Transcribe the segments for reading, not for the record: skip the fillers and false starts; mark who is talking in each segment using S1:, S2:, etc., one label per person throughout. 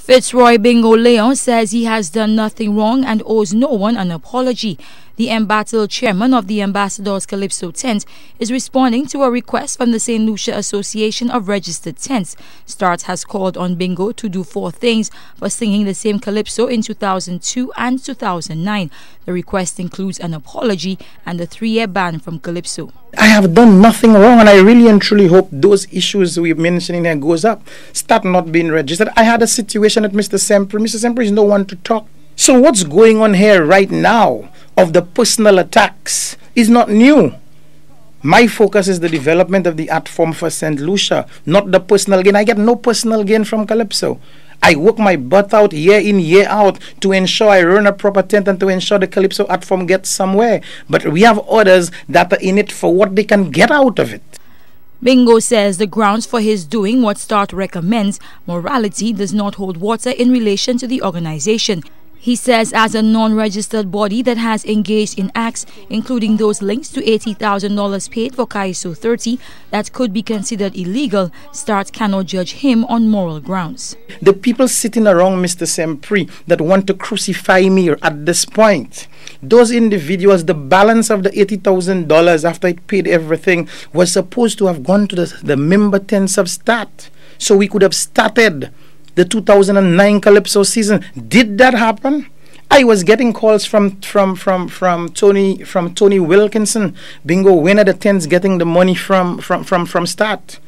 S1: Fitzroy Bingo Leon says he has done nothing wrong and owes no one an apology. The embattled chairman of the Ambassador's Calypso tent is responding to a request from the St.Lucia Association of Registered Tents. Start has called on Bingo to do 4 things for singing the same calypso in 2002 and 2009. The request includes an apology and a 3-year ban from calypso.
S2: I have done nothing wrong, and I really and truly hope those issues we're mentioning here goes up. Start not being registered. I had a situation at Mr. Sempre. Mr. Sempre is no one to talk. So what's going on here right now of the personal attacks is not new. My focus is the development of the art form for St. Lucia, not the personal gain. I get no personal gain from calypso. I work my butt out year in, year out to ensure I run a proper tent and to ensure the calypso art form gets somewhere. But we have others that are in it for what they can get out of it.
S1: Bingo says the grounds for his doing what Start recommends, morality, does not hold water in relation to the organization. He says as a non-registered body that has engaged in acts, including those linked to $80,000 paid for calypso 30 that could be considered illegal, Start cannot judge him on moral grounds.
S2: The people sitting around Mr. Sempre that want to crucify me at this point, those individuals, the balance of the $80,000 after it paid everything was supposed to have gone to the member tents of Start. So we could have started the 2009 calypso season. Did that happen? I was getting calls from Tony Wilkinson, Bingo, when are the tents getting the money from Start?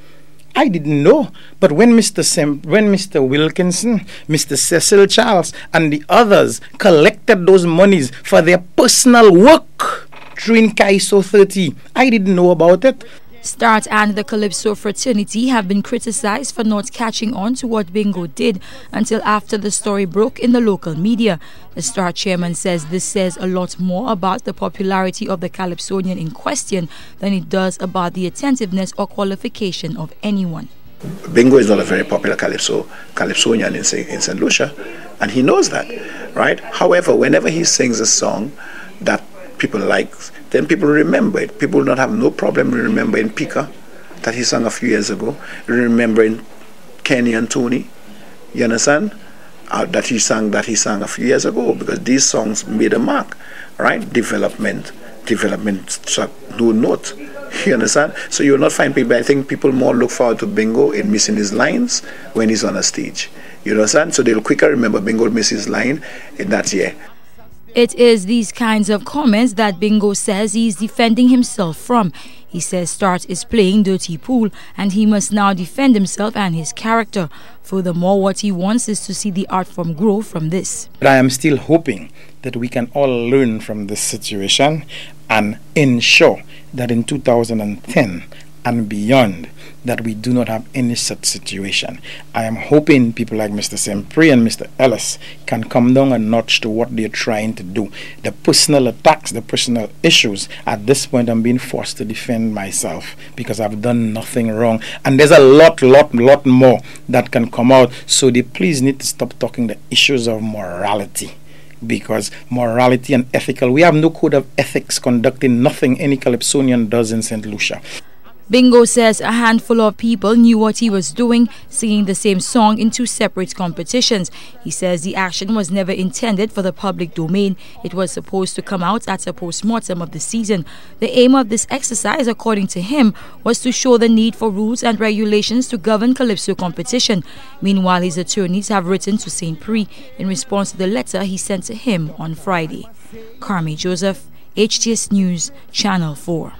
S2: I didn't know. But when Mr. Wilkinson, Mr. Cecil Charles, and the others collected those monies for their personal work during calypso 30, I didn't know about it.
S1: Start and the Calypso fraternity have been criticized for not catching on to what Bingo did until after the story broke in the local media. The Start chairman says this says a lot more about the popularity of the calypsonian in question than it does about the attentiveness or qualification of anyone.
S3: Bingo is not a very popular calypsonian in St. Lucia, and he knows that, right? However, whenever he sings a song that people like, then people remember it. People will not have no problem remembering Pika that he sang a few years ago, remembering Kenny and Tony, you understand, that he sang a few years ago, because these songs made a mark, right? Development struck no note, you understand. So you will not find people. I think people more look forward to Bingo in missing his lines when he's on a stage, you understand. So they'll quicker remember Bingo miss his line in that year.
S1: It is these kinds of comments that Bingo says he is defending himself from. He says Start is playing dirty pool and he must now defend himself and his character. Furthermore, what he wants is to see the art form grow from this.
S2: But I am still hoping that we can all learn from this situation and ensure that in 2010 and beyond that we do not have any such situation. I am hoping people like Mr. Sempre and Mr. Ellis can come down a notch to what they're trying to do. The personal attacks, the personal issues, at this point I'm being forced to defend myself because I've done nothing wrong. And there's a lot more that can come out. So they please need to stop talking the issues of morality. Because morality and ethical, we have no code of ethics conducting nothing any calypsonian does in St. Lucia.
S1: Bingo says a handful of people knew what he was doing, singing the same song in 2 separate competitions. He says the action was never intended for the public domain. It was supposed to come out at a post-mortem of the season. The aim of this exercise, according to him, was to show the need for rules and regulations to govern calypso competition. Meanwhile, his attorneys have written to St. Pre in response to the letter he sent to him on Friday. Carmi Joseph, HTS News, Channel 4.